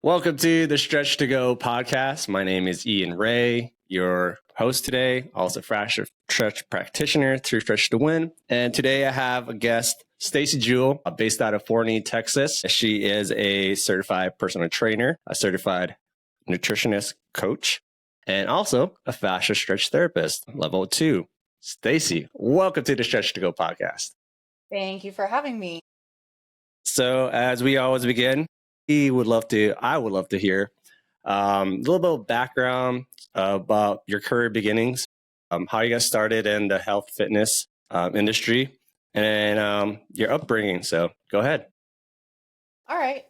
Welcome to the Stretch to Go podcast. My name is Ian Ray, your host today, also Fascial Stretch practitioner through Stretch to Win. And today I have a guest, Stacie Juul, based out of Forney, Texas. She is a certified personal trainer, a certified nutritionist coach, and also a fascia stretch therapist, level 2. Stacie, welcome to the Stretch to Go podcast. Thank you for having me. So as we always begin, I would love to hear a little bit of background about your career beginnings, how you got started in the health fitness industry, and your upbringing. So go ahead. All right.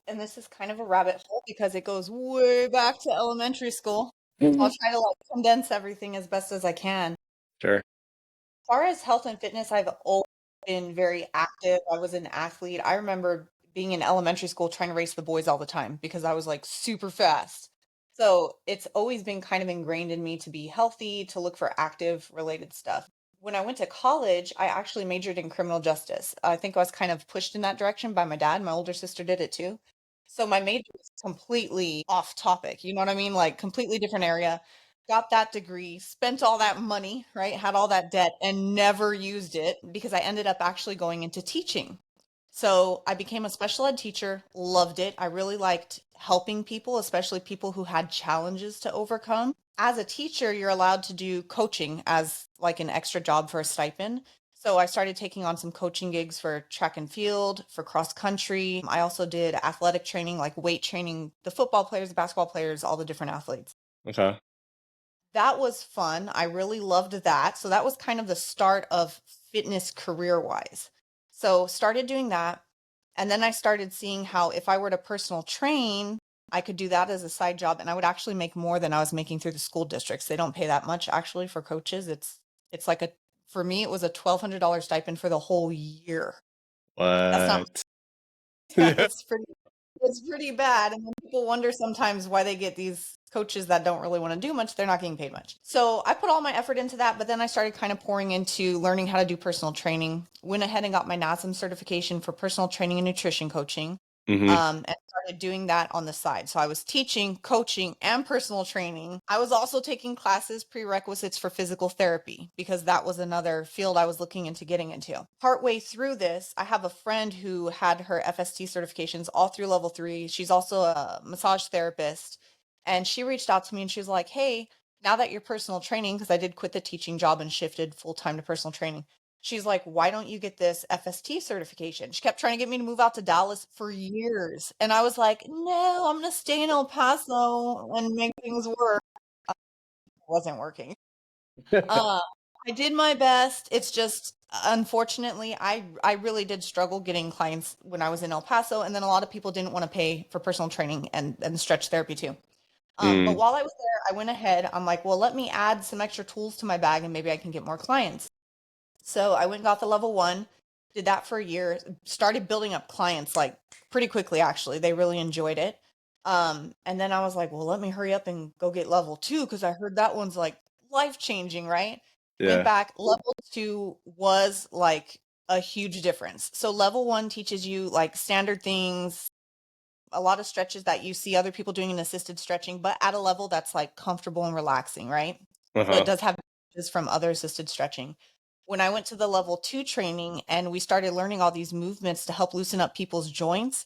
And this is kind of a rabbit hole because it goes way back to elementary school. I'll try to condense everything as best as I can. Sure. As far as health and fitness, I've always been very active. I was an athlete. I remember being in elementary school trying to race the boys all the time because I was like super fast. So it's always been kind of ingrained in me to be healthy, to look for active related stuff. When I went to college, I actually majored in criminal justice. I think I was kind of pushed in that direction by my dad. My older sister did it too. So my major was completely off topic. You know what I mean? Like completely different area. Got that degree, spent all that money, right? Had all that debt and never used it because I ended up actually going into teaching. So I became a special ed teacher, loved it. I really liked helping people, especially people who had challenges to overcome. As a teacher, you're allowed to do coaching as like an extra job for a stipend. So I started taking on some coaching gigs for track and field, for cross country. I also did athletic training, like weight training, the football players, the basketball players, all the different athletes. Okay. That was fun. I really loved that. So that was kind of the start of fitness career wise. So started doing that. And then I started seeing how if I were to personal train, I could do that as a side job and I would actually make more than I was making through the school districts. They don't pay that much actually for coaches. It's like for me, it was a $1,200 stipend for the whole year. That's not, What? yeah, Yeah. it's pretty bad. And then people wonder sometimes why they get these coaches that don't really want to do much. They're not getting paid much. So I put all my effort into that, but then I started kind of pouring into learning how to do personal training. Went ahead and got my NASM certification for personal training and nutrition coaching. And started doing that on the side. So I was teaching, coaching, and personal training. I was also taking classes, prerequisites for physical therapy, because that was another field I was looking into getting into. Partway through this, I have a friend who had her FST certifications all through level 3. She's also a massage therapist. And she reached out to me and she was like, hey, now that you're personal training, because I did quit the teaching job and shifted full time to personal training. She's like, why don't you get this FST certification? She kept trying to get me to move out to Dallas for years. And I was like, no, I'm going to stay in El Paso and make things work. It wasn't working. I did my best. It's just, unfortunately, I really did struggle getting clients when I was in El Paso. And then a lot of people didn't want to pay for personal training and stretch therapy too. But while I was there, I went ahead. I'm like, well, let me add some extra tools to my bag and maybe I can get more clients. So I went and got the level 1, did that for a year, started building up clients like pretty quickly, actually. They really enjoyed it. And then I was like, well, let me hurry up and go get level 2 because I heard that one's like life changing, right? Went Yeah. back. Level 2 was like a huge difference. So level 1 teaches you like standard things, a lot of stretches that you see other people doing in assisted stretching, but at a level that's like comfortable and relaxing, right? So it does have advantages from other assisted stretching. When I went to the level 2 training and we started learning all these movements to help loosen up people's joints,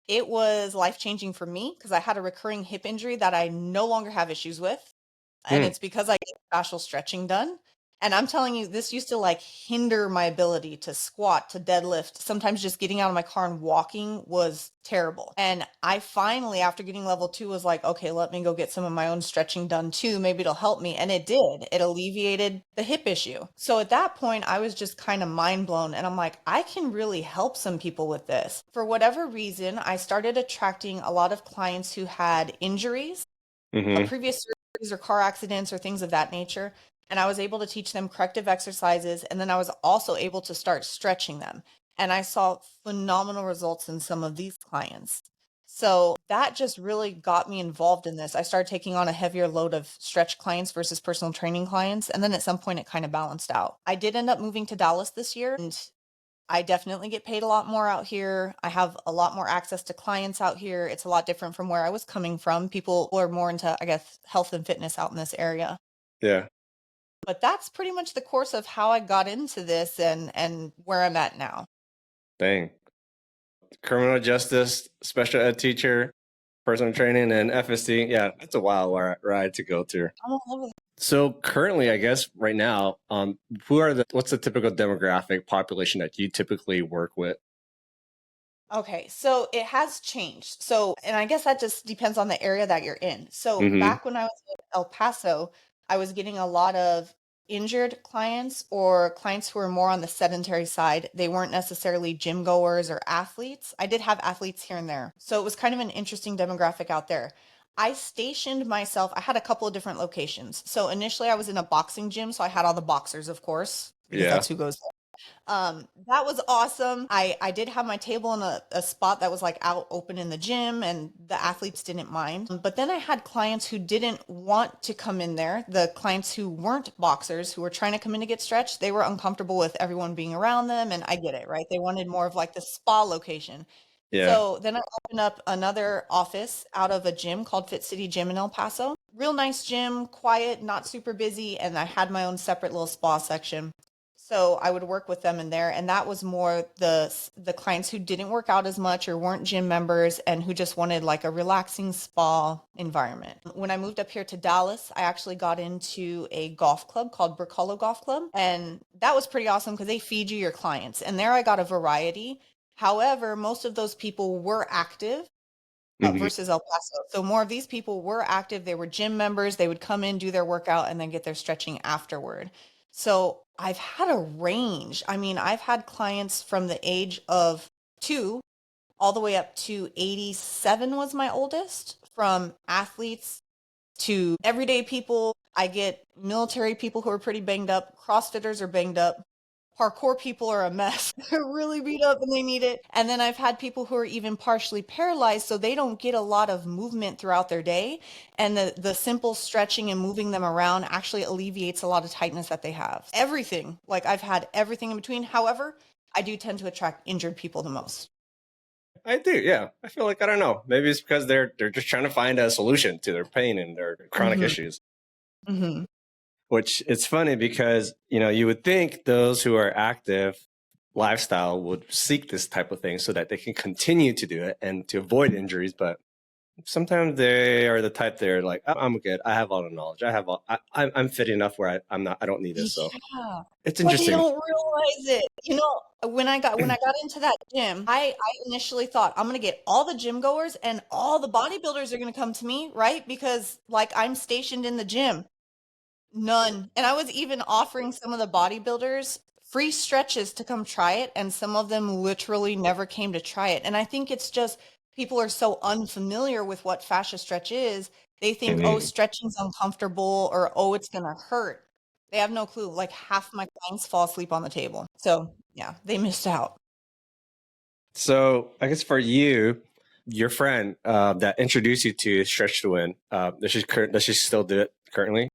it was life changing for me because I had a recurring hip injury that I no longer have issues with. And it's because I get fascial stretching done. And I'm telling you, this used to like hinder my ability to squat, to deadlift. Sometimes just getting out of my car and walking was terrible. And I finally, after getting level 2, was like, okay, let me go get some of my own stretching done too. Maybe it'll help me. And it did. It alleviated the hip issue. So at that point, I was just kind of mind blown. And I'm like, I can really help some people with this. For whatever reason, I started attracting a lot of clients who had injuries, previous surgeries or car accidents or things of that nature. And I was able to teach them corrective exercises. And then I was also able to start stretching them. And I saw phenomenal results in some of these clients. So that just really got me involved in this. I started taking on a heavier load of stretch clients versus personal training clients. And then at some point, it kind of balanced out. I did end up moving to Dallas this year. And I definitely get paid a lot more out here. I have a lot more access to clients out here. It's a lot different from where I was coming from. People are more into, I guess, health and fitness out in this area. Yeah. But that's pretty much the course of how I got into this and where I'm at now. Dang. Criminal justice, special ed teacher, personal training, and FST. Yeah, that's a wild ride to go through. I'm all over. So currently, I guess right now, what's the typical demographic population that you typically work with? Okay, so it has changed. So, and I guess that just depends on the area that you're in. So Mm-hmm. back when I was in El Paso, I was getting a lot of injured clients or clients who were more on the sedentary side. They weren't necessarily gym goers or athletes. I did have athletes here and there. So it was kind of an interesting demographic out there. I stationed myself, I had a couple of different locations. So initially I was in a boxing gym, so I had all the boxers, of course, because Yeah. that's who goes there. That was awesome. I did have my table in a spot that was like out open in the gym, and the athletes didn't mind. But then I had clients who didn't want to come in there. The clients who weren't boxers, who were trying to come in to get stretched, they were uncomfortable with everyone being around them. And I get it, right? They wanted more of like the spa location. Yeah. So then I opened up another office out of a gym called Fit City Gym in El Paso. Real nice gym, quiet, not super busy. And I had my own separate little spa section. So I would work with them in there, and that was more the clients who didn't work out as much or weren't gym members and who just wanted like a relaxing spa environment. When I moved up here to Dallas, I actually got into a golf club called Birch Golf Club, and that was pretty awesome because they feed you your clients. And there I got a variety. However, most of those people were active Mm-hmm. versus El Paso. So more of these people were active. They were gym members. They would come in, do their workout, and then get their stretching afterward. So I've had a range. I mean, I've had clients from the age of 2 all the way up to 87 was my oldest, from athletes to everyday people. I get military people who are pretty banged up. CrossFitters are banged up. Parkour people are a mess. They're really beat up and they need it. And then I've had people who are even partially paralyzed, so they don't get a lot of movement throughout their day. And the simple stretching and moving them around actually alleviates a lot of tightness that they have. Everything, like I've had everything in between. However, I do tend to attract injured people the most. I do, yeah. I feel like, I don't know. Maybe it's because they're just trying to find a solution to their pain and their chronic Mm-hmm. issues. Mm-hmm. Which it's funny because, you would think those who are active lifestyle would seek this type of thing so that they can continue to do it and to avoid injuries. But sometimes they are the type they're like, "Oh, I'm good. I have all the knowledge. I'm fit enough where I don't need this." So Yeah. it's But they interesting. don't realize it. You know, when I got into that gym, I initially thought I'm gonna get all the gym goers and all the bodybuilders are gonna come to me, right? Because like I'm stationed in the gym. None. And I was even offering some of the bodybuilders free stretches to come try it, and some of them literally never came to try it. And I think it's just people are so unfamiliar with what fascia stretch is. They think, oh, Mhm. stretching's uncomfortable or oh, it's gonna hurt. They have no clue. Like half my clients fall asleep on the table. So yeah, they missed out. So I guess for you, your friend that introduced you to Stretch to Win, does she still do it currently?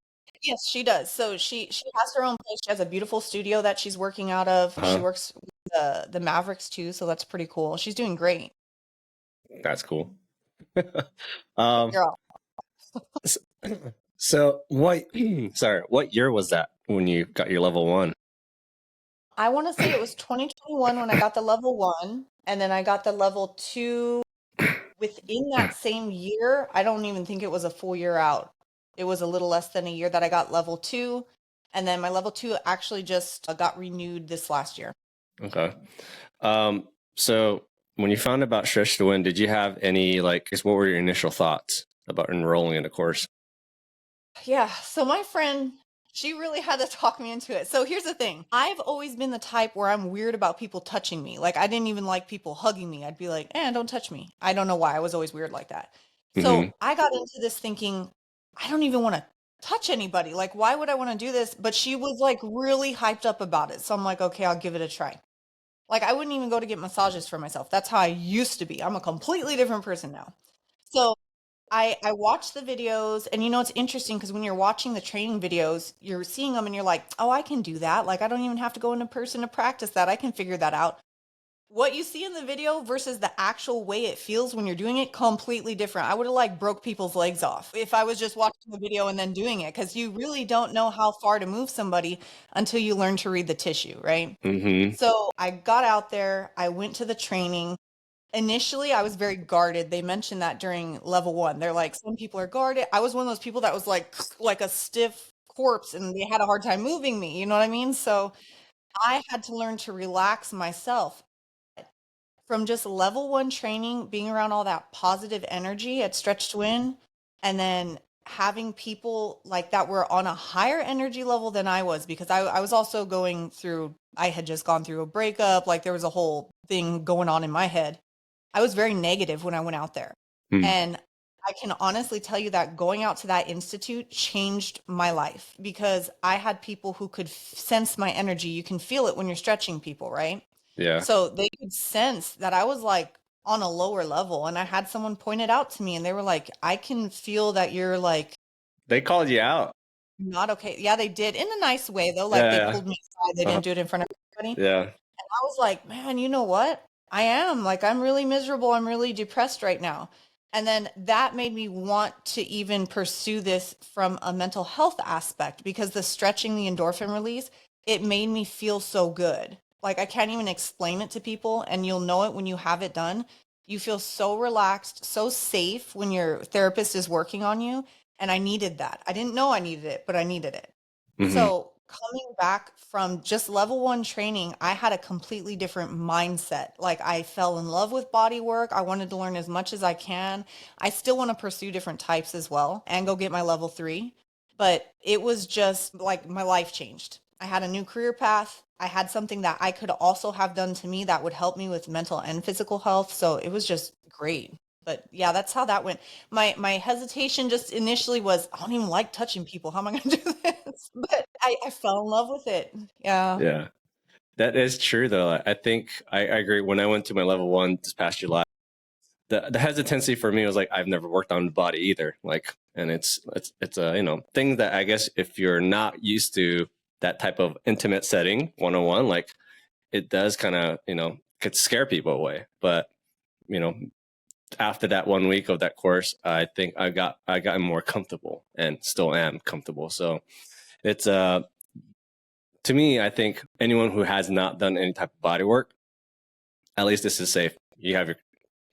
Yes, she does. So she has her own place. She has a beautiful studio that she's working out of. She Uh-huh. works with the Mavericks too, so that's pretty cool. She's doing great. That's cool. Good um, girl. s- so what? Sorry, what year was that when you got your level one? I want to say it was 2021 when I got the level 1, and then I got the level 2 within that same year. I don't even think it was a full year out. It was a little less than a year that I got level 2, and then my level 2 actually just got renewed this last year. Okay. So when you found about Stretch to Win, did you have any what were your initial thoughts about enrolling in the course? Yeah, so my friend, she really had to talk me into it. So here's the thing. I've always been the type where I'm weird about people touching me. Like I didn't even like people hugging me. I'd be like, don't touch me. I don't know why. I was always weird like that. Mm-hmm. So I got into this thinking, I don't even want to touch anybody. Like, why would I want to do this? But she was like really hyped up about it. So I'm like, okay, I'll give it a try. Like I wouldn't even go to get massages for myself. That's how I used to be. I'm a completely different person now. So I watch the videos, and it's interesting because when you're watching the training videos, you're seeing them and you're like, oh, I can do that. Like, I don't even have to go into person to practice that. I can figure that out. What you see in the video versus the actual way it feels when you're doing it, completely different. I would have like broke people's legs off if I was just watching the video and then doing it, because you really don't know how far to move somebody until you learn to read the tissue, right? Mm-hmm. So I got out there, I went to the training. Initially, I was very guarded. They mentioned that during level 1. They're like, some people are guarded. I was one of those people that was like a stiff corpse, and they had a hard time moving me. You know what I mean? So I had to learn to relax myself. From just level 1 training, being around all that positive energy at Stretch to Win, and then having people like that were on a higher energy level than I was, because I was also I had just gone through a breakup. Like, there was a whole thing going on in my head. I was very negative when I went out there. Mm. And I can honestly tell you that going out to that institute changed my life, because I had people who could sense my energy. You can feel it when you're stretching people, right? Yeah. So they could sense that I was like on a lower level. And I had someone point it out to me, and they were like, I can feel that you're like They called you out. not okay. Yeah, they did, in a nice way though. Like, Yeah, they yeah. pulled me aside. They Uh-huh. didn't do it in front of everybody. Yeah. I was like, man, you know what? I am like, I'm really miserable. I'm really depressed right now. And then that made me want to even pursue this from a mental health aspect, because the stretching, the endorphin release, it made me feel so good. Like, I can't even explain it to people, and you'll know it when you have it done. You feel so relaxed, so safe when your therapist is working on you. And I needed that. I didn't know I needed it, but I needed it. Mm-hmm. So coming back from just level 1 training, I had a completely different mindset. Like, I fell in love with body work. I wanted to learn as much as I can. I still want to pursue different types as well and go get my level 3. But it was just like my life changed. I had a new career path. I had something that I could also have done to me that would help me with mental and physical health. So it was just great. But yeah, that's how that went. My hesitation just initially was, I don't even like touching people. How am I going to do this? But I fell in love with it. Yeah. Yeah. That is true, though. I think I agree. When I went to my level 1 this past July, the hesitancy for me was like, I've never worked on the body either. Like, and it's a thing that I guess if you're not used to that type of intimate setting 101, like it does kind of could scare people away. But you know after that 1 week of that course, I think I got more comfortable and still am comfortable. So it's to me, I think anyone who has not done any type of body work, at least this is safe. You have your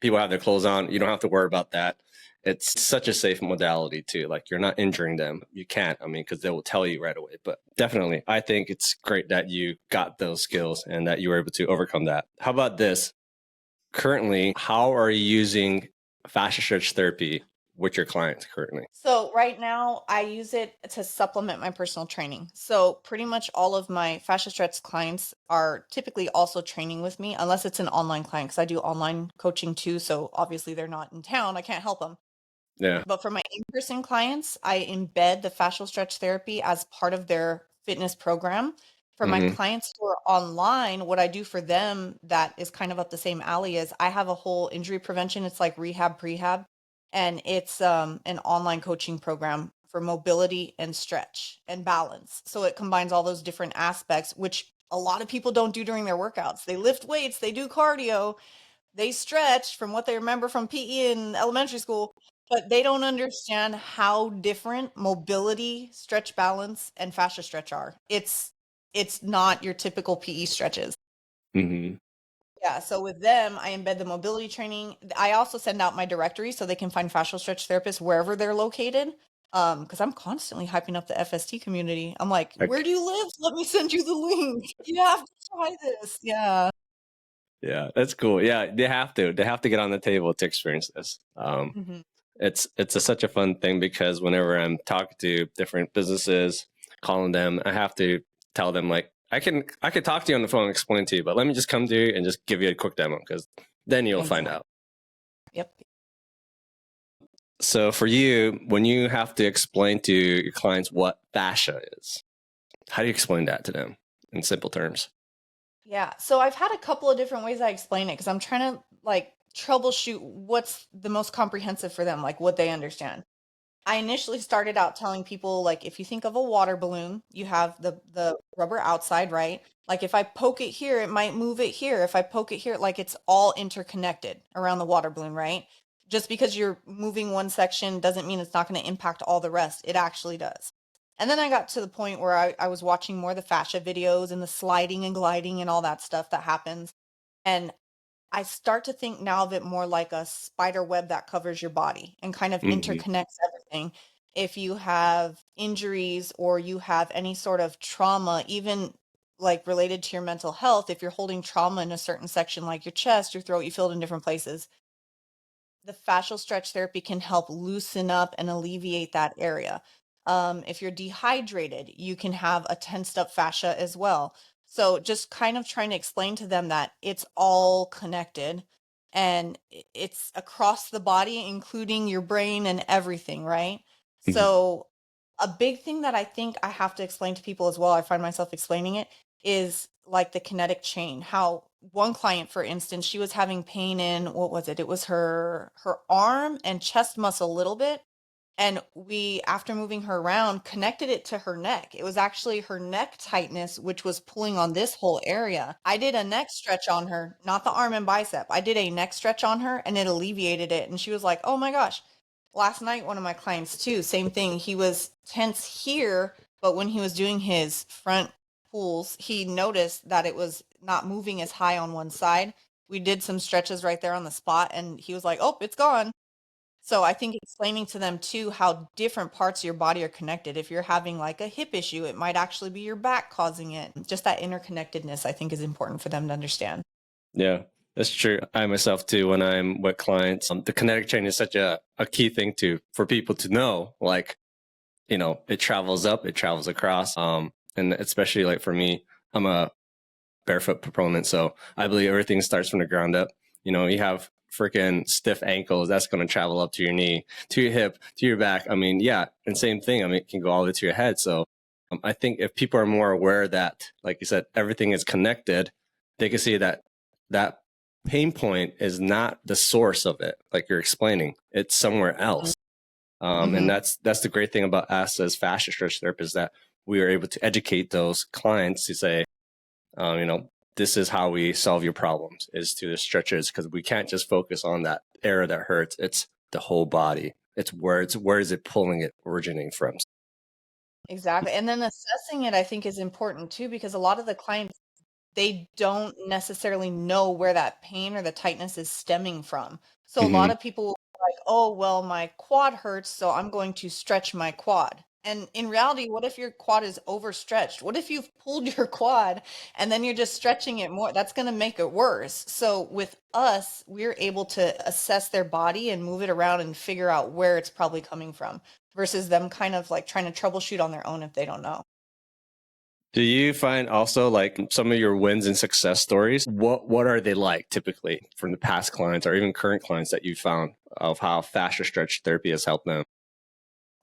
people have their clothes on. You don't have to worry about that. It's such a safe modality too. Like, you're not injuring them. You can't. I mean, because they will tell you right away. But definitely, I think it's great that you got those skills and that you were able to overcome that. How about this? Currently, how are you using fascia stretch therapy with your clients currently? So right now I use it to supplement my personal training. So pretty much all of my fascia stretch clients are typically also training with me, unless it's an online client, because I do online coaching too. So obviously they're not in town. I can't help them. Yeah. But for my in-person clients, I embed the fascial stretch therapy as part of their fitness program. For my Mm-hmm. clients who are online, what I do for them that is kind of up the same alley is I have a whole injury prevention. It's like rehab, prehab, and it's an online coaching program for mobility and stretch and balance. So it combines all those different aspects, which a lot of people don't do during their workouts. They lift weights, they do cardio, they stretch from what they remember from PE in elementary school, but they don't understand how different mobility, stretch balance, and fascia stretch are. It's not your typical PE stretches. Mm-hmm. Yeah, so with them, I embed the mobility training. I also send out my directory so they can find fascial stretch therapists wherever they're located. Because I'm constantly hyping up the FST community. I'm like, where do you live? Let me send you the link. You have to try this. Yeah. Yeah, that's cool. Yeah, they have to. They have to get on the table to experience this. Mhm. It's such a fun thing because whenever I'm talking to different businesses, calling them, I have to tell them like I can talk to you on the phone and explain to you, but let me just come to you and just give you a quick demo because then you'll find Exactly. out. Yep. So for you, when you have to explain to your clients what fascia is, how do you explain that to them in simple terms? Yeah. So I've had a couple of different ways I explain it, because I'm trying to like troubleshoot what's the most comprehensive for them, like what they understand. I initially started out telling people, like, if you think of a water balloon, you have the rubber outside, right? Like if I poke it here, it might move it here. If I poke it here, like it's all interconnected around the water balloon, right? Just because you're moving one section doesn't mean it's not going to impact all the rest. It actually does. And then I got to the point where I was watching more of the fascia videos and the sliding and gliding and all that stuff that happens. And I start to think now of it more like a spider web that covers your body and kind of Hmm. interconnects everything. If you have injuries or you have any sort of trauma, even like related to your mental health, if you're holding trauma in a certain section like your chest, your throat, you feel it in different places, the fascial stretch therapy can help loosen up and alleviate that area. If you're dehydrated, you can have a tensed up fascia as well. So just kind of trying to explain to them that it's all connected and it's across the body, including your brain and everything, right? Hmm. So a big thing that I think I have to explain to people as well, I find myself explaining it, is like the kinetic chain. How one client, for instance, she was having pain in, what was it? It was her arm and chest muscle a little bit. And we, after moving her around, connected it to her neck. It was actually her neck tightness, which was pulling on this whole area. I did a neck stretch on her, not the arm and bicep. I did a neck stretch on her and it alleviated it. And she was like, oh my gosh. Last night, one of my clients too, same thing. He was tense here, but when he was doing his front pulls, he noticed that it was not moving as high on one side. We did some stretches right there on the spot and he was like, oh, it's gone. So I think explaining to them too how different parts of your body are connected. If you're having like a hip issue, it might actually be your back causing it. Just that interconnectedness, I think, is important for them to understand. Yeah, that's true. I myself too, when I'm with clients, the kinetic chain is such a key thing for people to know, like, it travels up, it travels across. And especially like for me, I'm a barefoot proponent. So I believe everything starts from the ground up. You have freaking stiff ankles, that's going to travel up to your knee, to your hip, to your back. I mean, yeah. And same thing. I mean, it can go all the way to your head. So I think if people are more aware that, like you said, everything is connected, they can see that that pain point is not the source of it. Like you're explaining, it's somewhere else. And Mm-hmm. that's the great thing about us as fascia stretch therapists, that we are able to educate those clients to say, this is how we solve your problems, is to the stretches, because we can't just focus on that area that hurts. It's the whole body. Where is it pulling it originating from? Exactly. And then assessing it, I think, is important too, because a lot of the clients, they don't necessarily know where that pain or the tightness is stemming from. So a lot Hmm. of people will be like, oh, well, my quad hurts, so I'm going to stretch my quad. And in reality, what if your quad is overstretched? What if you've pulled your quad and then you're just stretching it more? That's going to make it worse. So with us, we're able to assess their body and move it around and figure out where it's probably coming from versus them kind of like trying to troubleshoot on their own if they don't know. Do you find also like some of your wins and success stories? What are they like typically from the past clients or even current clients that you found of how fascia stretch therapy has helped them?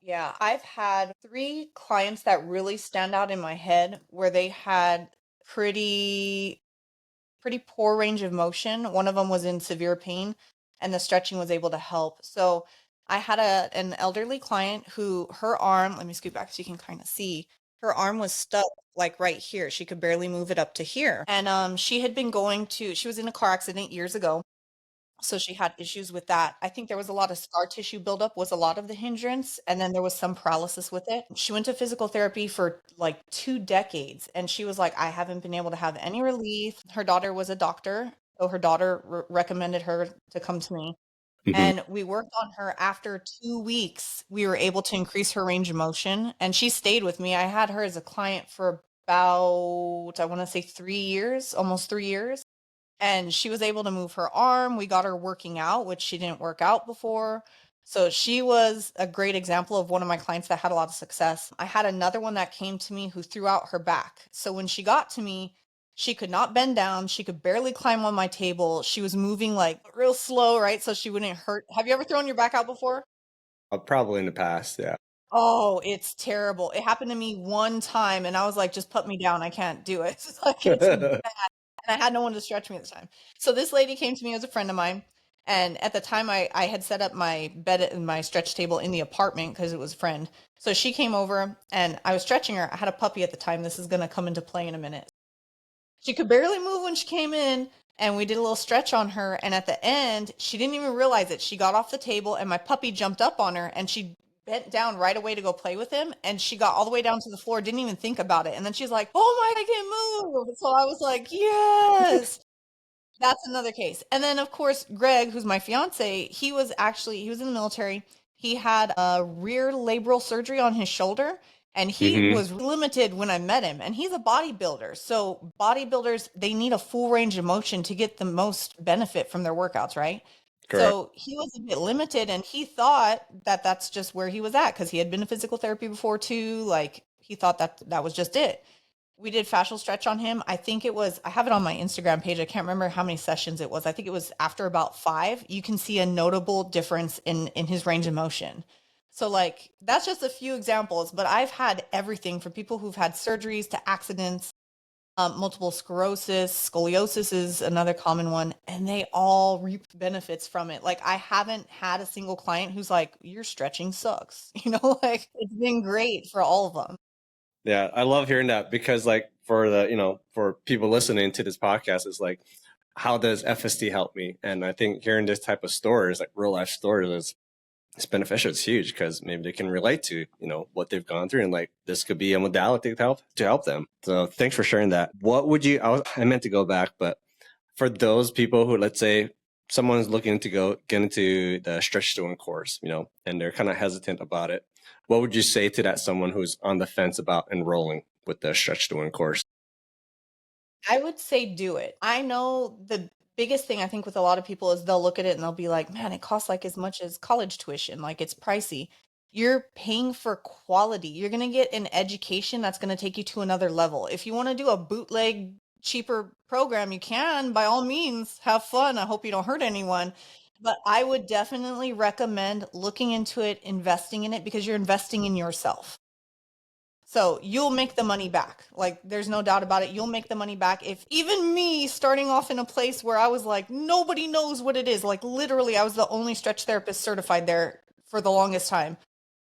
Yeah, I've had three clients that really stand out in my head where they had pretty pretty poor range of motion. One of them was in severe pain and the stretching was able to help. So I had an elderly client who her arm, let me scoot back so you can kind of see, her arm was stuck like right here. She could barely move it up to here. And she had been she was in a car accident years ago. So she had issues with that. I think there was a lot of scar tissue buildup was a lot of the hindrance, and then there was some paralysis with it. She went to physical therapy for like 2 decades, and she was like, "I haven't been able to have any relief." Her daughter was a doctor, so her daughter recommended her to come to me, Hmm. and we worked on her. After 2 weeks, we were able to increase her range of motion, and she stayed with me. I had her as a client for about, I want to say 3 years, almost 3 years. And she was able to move her arm. We got her working out, which she didn't work out before. So she was a great example of one of my clients that had a lot of success. I had another one that came to me who threw out her back. So when she got to me, she could not bend down. She could barely climb on my table. She was moving like real slow, right? So she wouldn't hurt. Have you ever thrown your back out before? Probably in the past, yeah. Oh, it's terrible. It happened to me one time and I was like, just put me down. I can't do it. It's like it's, and I had no one to stretch me at the time. So this lady came to me as a friend of mine, And at the time I had set up my bed and my stretch table in the apartment because it was a friend. So she came over and I was stretching her. I had a puppy at the time. This is going to come into play in a minute. She could barely move when she came in, and we did a little stretch on her. And at the end, she didn't even realize it. She got off the table, and my puppy jumped up on her, and she bent down right away to go play with him. And she got all the way down to the floor, didn't even think about it. And then she's like, "Oh my, I can't move." So I was like, yes. That's another case. And then of course, Greg, who's my fiance, he was in the military. He had a rear labral surgery on his shoulder and he Mm-hmm. was limited when I met him. And he's a bodybuilder. So bodybuilders, they need a full range of motion to get the most benefit from their workouts, right? Correct. So he was a bit limited and he thought that that's just where he was at because he had been to physical therapy before too. Like he thought that that was just it. We did fascial stretch on him. I think it was, I have it on my Instagram page. I can't remember how many sessions it was. I think it was after about 5, you can see a notable difference in his range of motion. So like, that's just a few examples, but I've had everything from people who've had surgeries to accidents, multiple sclerosis, scoliosis is another common one, and they all reap benefits from it. Like I haven't had a single client who's like, your stretching sucks. Like it's been great for all of them. Yeah, I love hearing that because like for the, for people listening to this podcast, it's like, how does FST help me? And I think hearing this type of stories, like real life stories, it's beneficial. It's huge because maybe they can relate to, what they've gone through and like this could be a modality to help them. So thanks for sharing that. What would you, I meant to go back, but for those people who, let's say someone's looking to get into the Stretch to Win course, and they're kind of hesitant about it, what would you say to that someone who's on the fence about enrolling with the Stretch to Win course? I would say do it. I know the biggest thing I think with a lot of people is they'll look at it and they'll be like, man, it costs like as much as college tuition. Like it's pricey. You're paying for quality. You're going to get an education that's going to take you to another level. If you want to do a bootleg, cheaper program, you can by all means have fun. I hope you don't hurt anyone. But I would definitely recommend looking into it, investing in it because you're investing in yourself. So you'll make the money back. Like there's no doubt about it. You'll make the money back. If even me starting off in a place where I was like, nobody knows what it is, like literally I was the only stretch therapist certified there for the longest time,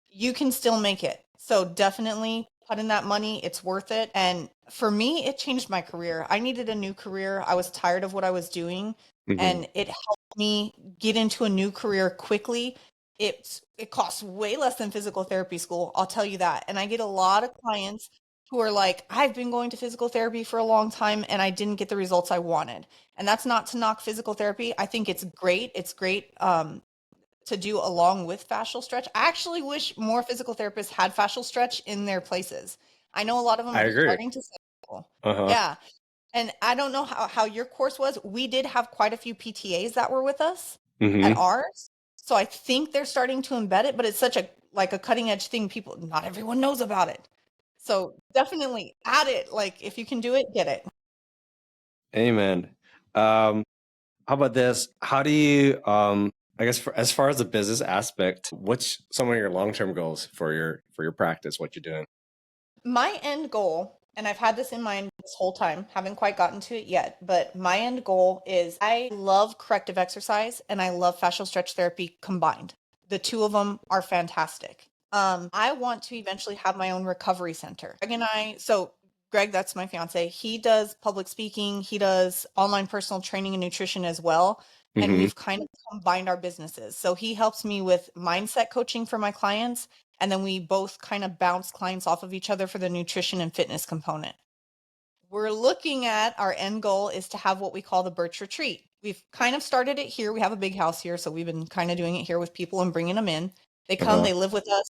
you can still make it. So definitely put in that money. It's worth it. And for me, it changed my career. I needed a new career. I was tired of what I was doing Mm-hmm. and it helped me get into a new career quickly. It costs way less than physical therapy school, I'll tell you that. And I get a lot of clients who are like, I've been going to physical therapy for a long time and I didn't get the results I wanted. And that's not to knock physical therapy. I think it's great. It's great to do along with fascial stretch. I actually wish more physical therapists had fascial stretch in their places. I know a lot of them I are agree. starting to say, Uh-huh. yeah. And I don't know how your course was. We did have quite a few PTAs that were with us at Mm-hmm. ours. So I think they're starting to embed it, but it's such a cutting edge thing. People, not everyone knows about it. So definitely add it. Like if you can do it, get it. Amen. How about this? How do you, I guess as far as the business aspect, what's some of your long-term goals for your practice, what you're doing? My end goal, and I've had this in mind this whole time, haven't quite gotten to it yet, but my end goal is I love corrective exercise and I love fascial stretch therapy combined. The two of them are fantastic. I want to eventually have my own recovery center. Greg, that's my fiance. He does public speaking. He does online personal training and nutrition as well. And Mm-hmm. we've kind of combined our businesses. So he helps me with mindset coaching for my clients. And then we both kind of bounce clients off of each other for the nutrition and fitness component. We're looking at our end goal is to have what we call the Birch retreat. We've kind of started it here. We have a big house here. So we've been kind of doing it here with people and bringing them in. They come, Uh-huh. they live with us.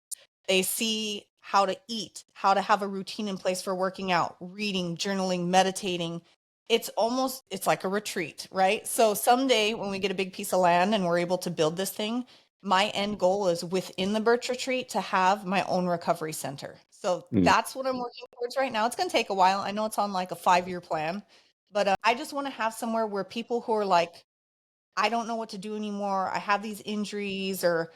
They see how to eat, how to have a routine in place for working out, reading, journaling, meditating. It's like a retreat, right? So someday when we get a big piece of land and we're able to build this thing, my end goal is within the Birch retreat to have my own recovery center. So Mm. that's what I'm working towards right now. It's going to take a while. I know it's on like a 5-year plan, but I just want to have somewhere where people who are like, I don't know what to do anymore. I have these injuries, or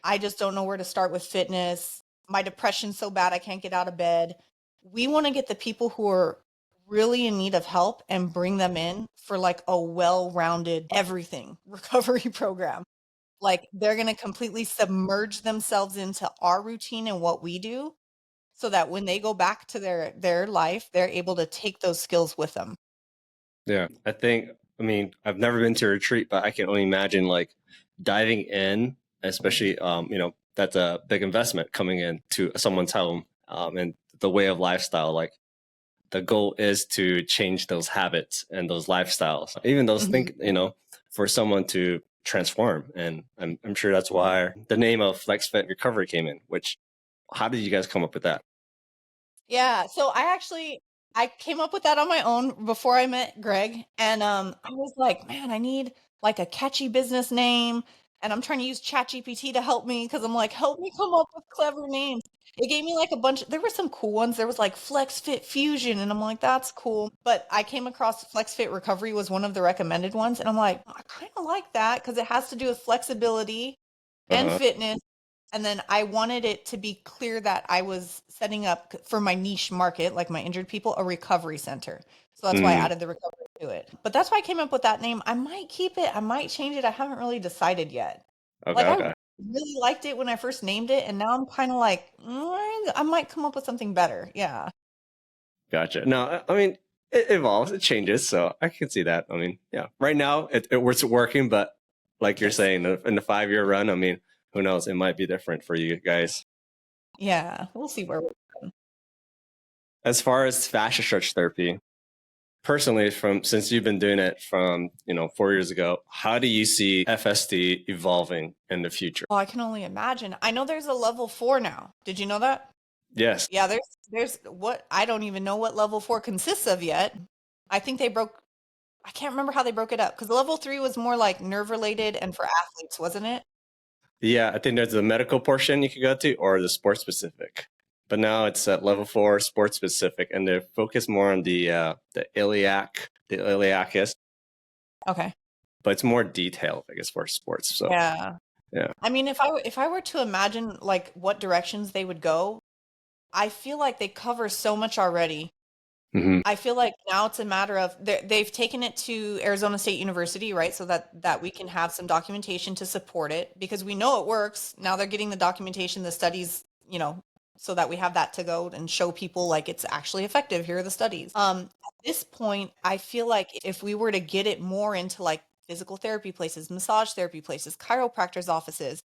I just don't know where to start with fitness. My depression's so bad I can't get out of bed. We want to get the people who are really in need of help and bring them in for like a well-rounded everything recovery program. Like they're going to completely submerge themselves into our routine and what we do so that when they go back to their life, they're able to take those skills with them. Yeah, I mean, I've never been to a retreat, but I can only imagine like diving in, especially, that's a big investment coming into someone's home, and the way of lifestyle. Like the goal is to change those habits and those lifestyles, even those for someone to transform. And I'm sure that's why the name of FlexFit Recovery came in, how did you guys come up with that? Yeah, so I came up with that on my own before I met Greg, and I was like, man, I need like a catchy business name, and I'm trying to use ChatGPT to help me because I'm like, help me come up with clever names. It gave me like a bunch. There were some cool ones. There was like FlexFit Fusion, and I'm like, that's cool. But I came across FlexFit Recovery was one of the recommended ones, and I'm like, I kind of like that because it has to do with flexibility and Uh-huh. fitness. And then I wanted it to be clear that I was setting up for my niche market, like my injured people, a recovery center. So that's why I Mm, added the recovery to it. But that's why I came up with that name. I might keep it, I might change it. I haven't really decided yet. okay, Like I okay. really liked it when I first named it, and now I'm kind of like, I might come up with something better. Yeah. Gotcha. No, I mean, it evolves, it changes. So I can see that. I mean, yeah, right now it's working, but like you're Yes. saying, in the 5-year run, I mean, who knows? It might be different for you guys. Yeah. We'll see where we're going. As far as fascia stretch therapy, personally, since you've been doing it from 4 years ago, how do you see FST evolving in the future? Oh, I can only imagine. I know there's a level 4 now. Did you know that? Yes. Yeah, there's what I don't even know what level 4 consists of yet. I think I can't remember how they broke it up because level 3 was more like nerve related and for athletes, wasn't it? Yeah, I think there's the medical portion you could go to or the sports specific. But now it's at level 4 sports specific, and they focus more on the iliacus, Okay. but it's more detailed, I guess, for sports. So Yeah. yeah. I mean, if I were to imagine like what directions they would go, I feel like they cover so much already. Hmm. I feel like now it's a matter of they've taken it to Arizona State University, right? So that we can have some documentation to support it because we know it works. Now they're getting the documentation, the studies, so that we have that to go and show people like it's actually effective. Here are the studies. At this point, I feel like if we were to get it more into like physical therapy places, massage therapy places, chiropractors' offices,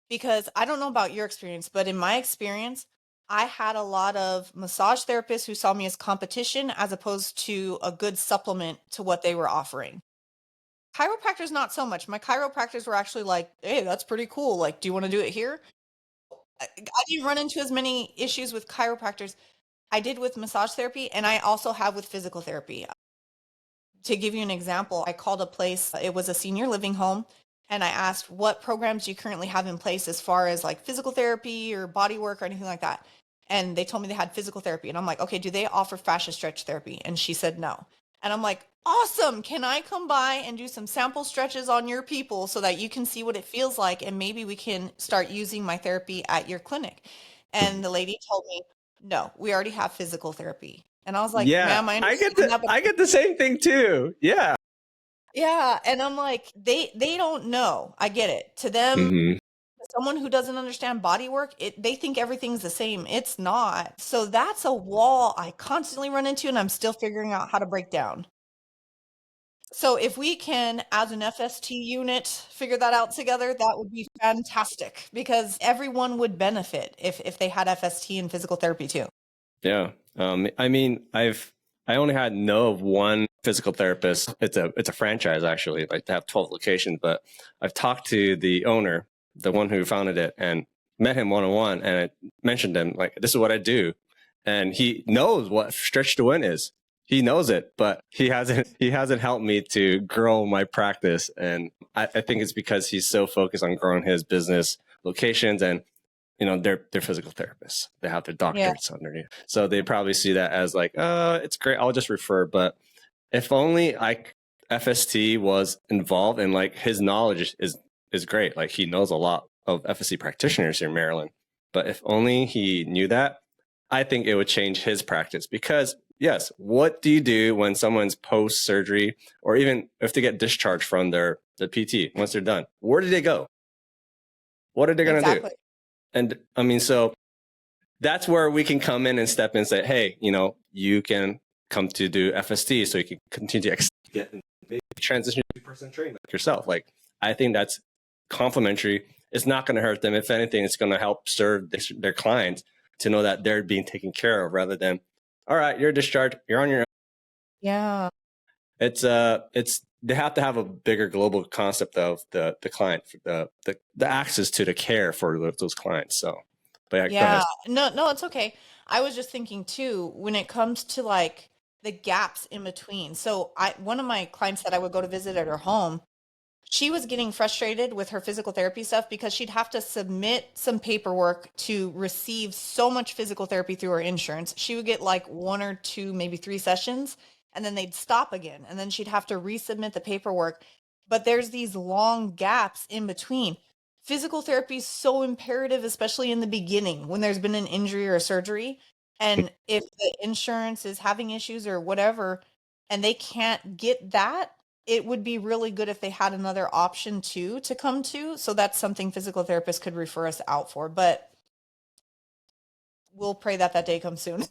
because I don't know about your experience, but in my experience, I had a lot of massage therapists who saw me as competition as opposed to a good supplement to what they were offering. Chiropractors, not so much. My chiropractors were actually like, hey, that's pretty cool. Like, do you want to do it here? I didn't run into as many issues with chiropractors I did with massage therapy, and I also have with physical therapy. To give you an example, I called a place, it was a senior living home, and I asked, what programs do you currently have in place as far as like physical therapy or body work or anything like that? And they told me they had physical therapy. And I'm like, okay, do they offer fascia stretch therapy? And she said no. And I'm like, awesome. Can I come by and do some sample stretches on your people so that you can see what it feels like? And maybe we can start using my therapy at your clinic. And the lady told me, no, we already have physical therapy. And I was like, Yeah, ma'am, I understand that, but I get the same thing too. Yeah. yeah, and I'm like, they don't know. I get it. To them, Hmm. someone who doesn't understand body work, they think everything's the same. It's not. So that's a wall I constantly run into and I'm still figuring out how to break down. So if we can, as an FST unit, figure that out together, that would be fantastic because everyone would benefit if they had FST and physical therapy too. Yeah. I mean, I only had know of one physical therapist. It's a franchise actually. Like they have 12 locations, but I've talked to the owner, the one who founded it, and met him one on one, and I mentioned him like, this is what I do, and he knows what stretch to win is. He knows it, but he hasn't helped me to grow my practice, and I think it's because he's so focused on growing his business locations, and they're physical therapists. They have their Yeah. doctorates underneath. So they probably see that as like, it's great. I'll just refer. But if only FST was involved, and like his knowledge is great. Like he knows a lot of FST practitioners here in Maryland. But if only he knew that, I think it would change his practice because yes, what do you do when someone's post surgery, or even if they get discharged from the PT once they're done? Where do they go? What are they going to do? Exactly. And I mean, so that's where we can come in and step in and say, hey, you can come to do FST so you can continue to get transition to person training like yourself. Like, I think that's complimentary. It's not going to hurt them. If anything, it's going to help serve their clients to know that they're being taken care of rather than, all right, you're discharged, you're on your own. Yeah. It's they have to have a bigger global concept of the client, the access to the care for those clients. So, but yeah, go ahead. No, it's okay. I was just thinking too, when it comes to like the gaps in between. So one of my clients that I would go to visit at her home, she was getting frustrated with her physical therapy stuff because she'd have to submit some paperwork to receive so much physical therapy through her insurance. She would get like 1 or 2, maybe 3 sessions, and then they'd stop again. And then she'd have to resubmit the paperwork. But there's these long gaps in between. Physical therapy is so imperative, especially in the beginning when there's been an injury or a surgery. And if the insurance is having issues or whatever, and they can't get that, it would be really good if they had another option too to come to. So that's something physical therapists could refer us out for, but we'll pray that day comes soon.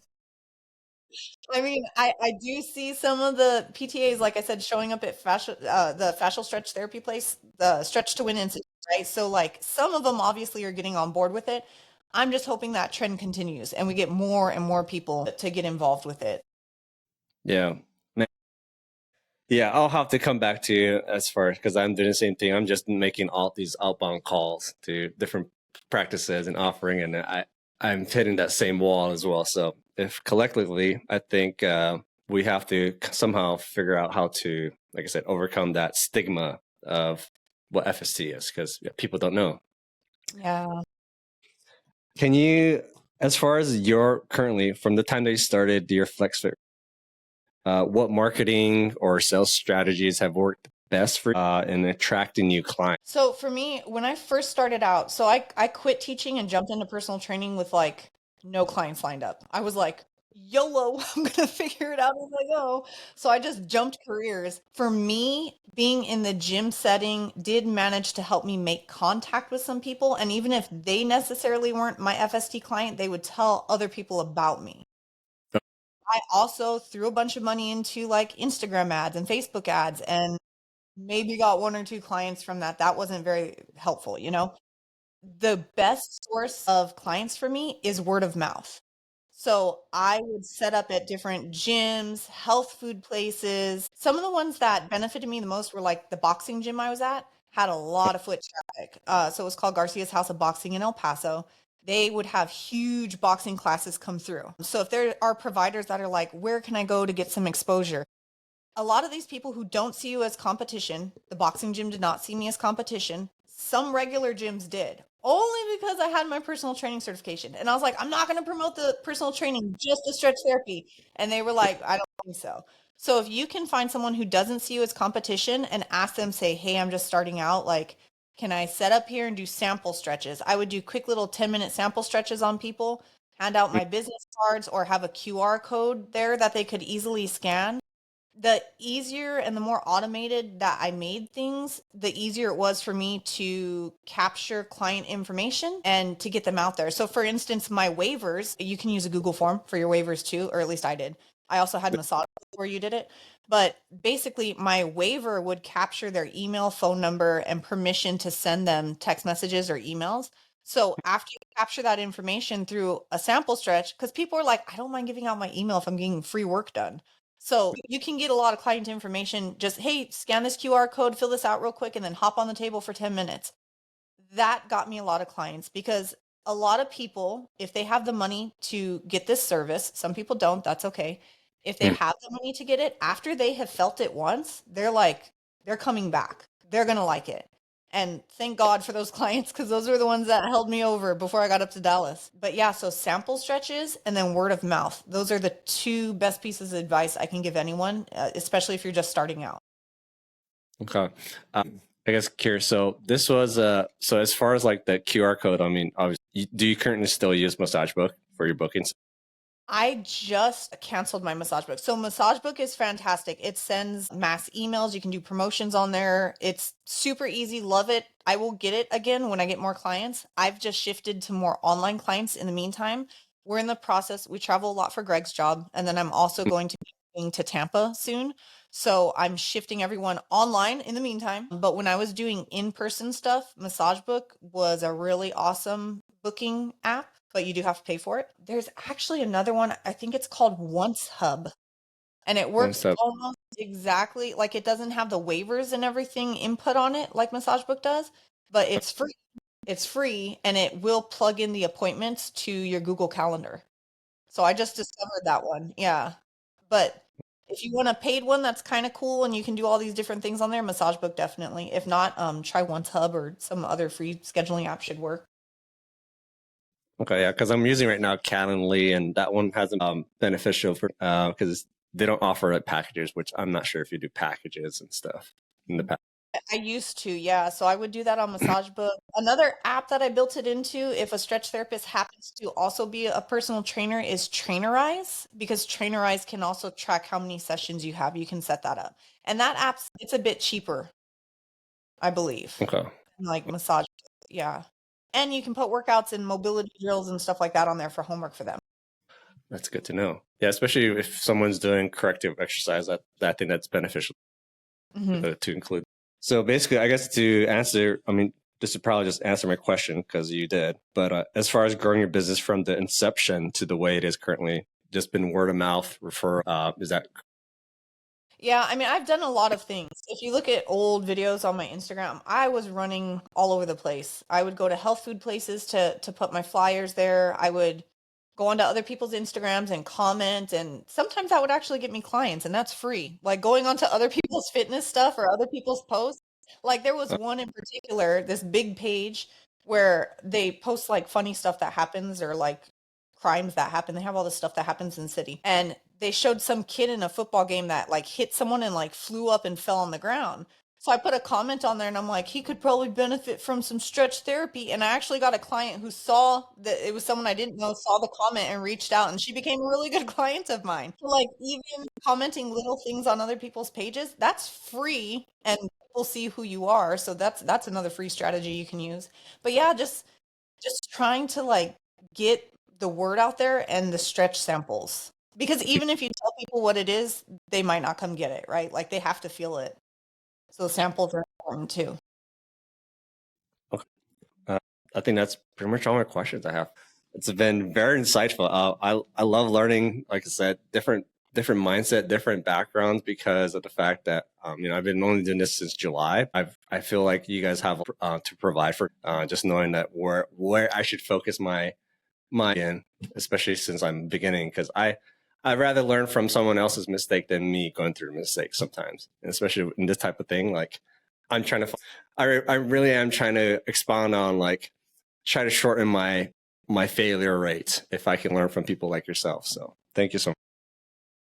I mean, I do see some of the PTAs, like I said, showing up at the Fascial Stretch Therapy place, the Stretch to Win Institute, right? So like some of them obviously are getting on board with it. I'm just hoping that trend continues and we get more and more people to get involved with it. Yeah. Yeah, I'll have to come back to you as far, because I'm doing the same thing. I'm just making all these outbound calls to different practices and offering, and I'm hitting that same wall as well. So if collectively, I think we have to somehow figure out how to, like I said, overcome that stigma of what FST is, because people don't know. Yeah. Can you, as far as your currently, from the time that you started your FlexFit, what marketing or sales strategies have worked best for in attracting new clients? So for me, when I first started out, so I quit teaching and jumped into personal training with like no clients lined up. I was like, YOLO, I'm going to figure it out as I go. So I just jumped careers. For me, being in the gym setting did manage to help me make contact with some people. And even if they necessarily weren't my FST client, they would tell other people about me. I also threw a bunch of money into like Instagram ads and Facebook ads and maybe got 1 or 2 clients from that. That wasn't very helpful, you know? The best source of clients for me is word of mouth. So I would set up at different gyms, health food places. Some of the ones that benefited me the most were like the boxing gym I was at had a lot of foot traffic. So it was called Garcia's House of Boxing in El Paso. They would have huge boxing classes come through. So if there are providers that are like, where can I go to get some exposure? A lot of these people who don't see you as competition, the boxing gym did not see me as competition. Some regular gyms did, only because I had my personal training certification. And I was like, I'm not going to promote the personal training, just the stretch therapy. And they were like, I don't think so. So if you can find someone who doesn't see you as competition and ask them, say, hey, I'm just starting out, like, can I set up here and do sample stretches? I would do quick little 10-minute sample stretches on people, hand out my business cards, or have a QR code there that they could easily scan. The easier and the more automated that I made things, the easier it was for me to capture client information and to get them out there. So for instance, my waivers, you can use a Google form for your waivers too, or at least I did. I also had massage where you did it. But basically my waiver would capture their email, phone number, and permission to send them text messages or emails. So after you capture that information through a sample stretch, because people are like, I don't mind giving out my email if I'm getting free work done. So you can get a lot of client information. Just, hey, scan this QR code, fill this out real quick, and then hop on the table for 10 minutes. That got me a lot of clients because a lot of people, if they have the money to get this service, some people don't, that's okay. If they have the money to get it, after they have felt it once, they're like, they're coming back. They're going to like it. And thank God for those clients because those were the ones that held me over before I got up to Dallas. But yeah, so sample stretches and then word of mouth. Those are the 2 best pieces of advice I can give anyone, especially if you're just starting out. Okay. I guess curious. So this was so as far as like the QR code, I mean, obviously, do you currently still use Massage Book for your bookings? I just canceled my massage book. So massage book is fantastic. It sends mass emails. You can do promotions on there. It's super easy. Love it. I will get it again when I get more clients. I've just shifted to more online clients in the meantime. We're in the process. We travel a lot for Greg's job. And then I'm also going to be moving to Tampa soon. So I'm shifting everyone online in the meantime. But when I was doing in-person stuff, Massage Book was a really awesome booking app, but you do have to pay for it. There's actually another one, I think it's called Once Hub, and it One works step. almost exactly like it doesn't have the waivers and everything input on it like Massage Book does, but it's free. It's free and it will plug in the appointments to your Google Calendar. So I just discovered that one. Yeah. But if you want a paid one that's kind of cool and you can do all these different things on there, Massage Book definitely. If not, try Once Hub or some other free scheduling app should work. Okay, yeah, because I'm using right now Calendly, and that one hasn't beneficial for because they don't offer packages, which I'm not sure if you do packages and stuff in the past. I used to, yeah. So I would do that on Massage Book. Another app that I built it into, if a stretch therapist happens to also be a personal trainer, is Trainerize, because Trainerize can also track how many sessions you have. You can set that up. And that app's it's a bit cheaper, I believe. Okay, Like massage, yeah. And you can put workouts and mobility drills and stuff like that on there for homework for them. that's good to know. Yeah, especially if someone's doing corrective exercise, that thing that's beneficial Hmm. to include. So basically, I guess to answer, I mean, this would probably just answer my question because you did. But as far as growing your business from the inception to the way it is currently, just been word of mouth, refer. Is that Yeah, I mean, I've done a lot of things. If you look at old videos on my Instagram, I was running all over the place. I would go to health food places to put my flyers there. I would go onto other people's Instagrams and comment, and sometimes that would actually get me clients, and that's free. Like going onto other people's fitness stuff or other people's posts. Like there was one in particular, this big page where they post like funny stuff that happens or like crimes that happen. They have all this stuff that happens in the city. And they showed some kid in a football game that like hit someone and like flew up and fell on the ground. So I put a comment on there and I'm like, he could probably benefit from some stretch therapy. And I actually got a client who saw that it was someone I didn't know, saw the comment and reached out, and she became a really good client of mine. So like even commenting little things on other people's pages, that's free and people see who you are. So that's another free strategy you can use. But yeah, just trying to like get the word out there and the stretch samples. Because even if you tell people what it is, they might not come get it, right? Like they have to feel it. So the samples are important too. okay? I think that's pretty much all my questions I have. It's been very insightful. I love learning, like I said, different mindset, different backgrounds because of the fact that I've been only doing this since July. I feel like you guys have to provide for just knowing that where I should focus my in, especially since I'm beginning, because I'd rather learn from someone else's mistake than me going through mistakes sometimes, and especially in this type of thing. Like I'm trying to, I really am trying to expound on like try to shorten my failure rate if I can learn from people like yourself. So thank you so much.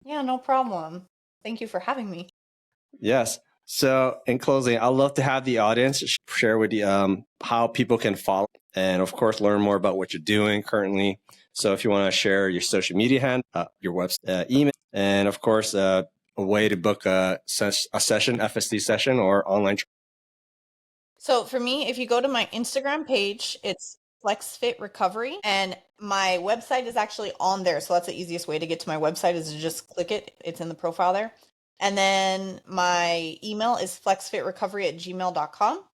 Yeah, no problem. Thank you for having me. Yes. So in closing, I'd love to have the audience share with you how people can follow and of course learn more about what you're doing currently. So if you want to share your social media hand, your website, email, and of course a way to book a session, FST session or online. So for me, if you go to my Instagram page, it's FlexFit Recovery, and my website is actually on there. So that's the easiest way to get to my website is to just click it. It's in the profile there. And then my email is flexfitrecovery@gmail.com.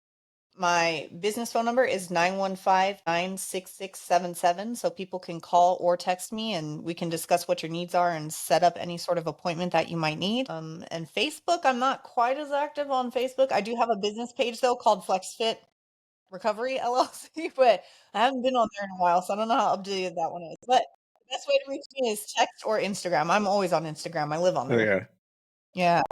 My business phone number is 915-96677. So people can call or text me and we can discuss what your needs are and set up any sort of appointment that you might need. And Facebook, I'm not quite as active on Facebook. I do have a business page though called FlexFit Recovery LLC, but I haven't been on there in a while, so I don't know how updated that one is. But the best way to reach me is text or Instagram. I'm always on Instagram. I live on Oh there. yeah, Yeah.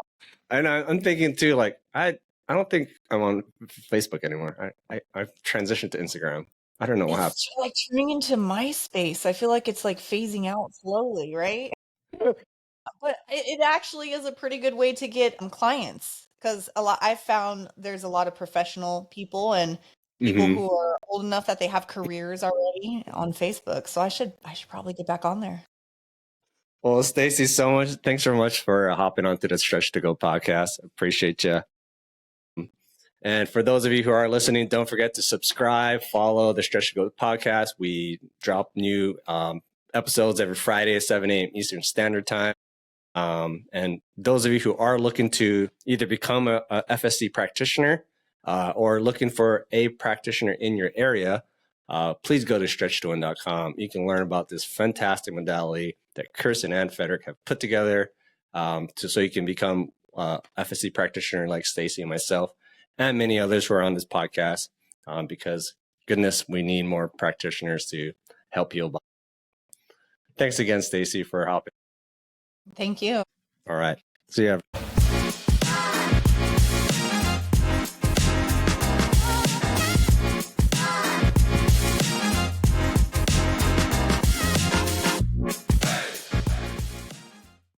and I'm thinking too. Like I don't think I'm on Facebook anymore. I've transitioned to Instagram. I don't know what happened. It's like turning into MySpace. I feel like it's like phasing out slowly, right? But it actually is a pretty good way to get clients because I've found there's a lot of professional people and people Hmm. who are old enough that they have careers already on Facebook. So I should probably get back on there. Well, Stacie, thanks so much for hopping onto the Stretch to Go podcast. Appreciate you. And for those of you who are listening, don't forget to subscribe, follow the Stretch to Go podcast. We drop new episodes every Friday at 7 a.m. Eastern Standard Time. And those of you who are looking to either become a FST practitioner or looking for a practitioner in your area, please go to stretchtowin.com. You can learn about this fantastic modality that Kirsten and Frederick have put together so you can become a FST practitioner like Stacie and myself and many others who are on this podcast because, goodness, we need more practitioners to help heal. Thanks again, Stacie, for helping. Thank you. All right. See you.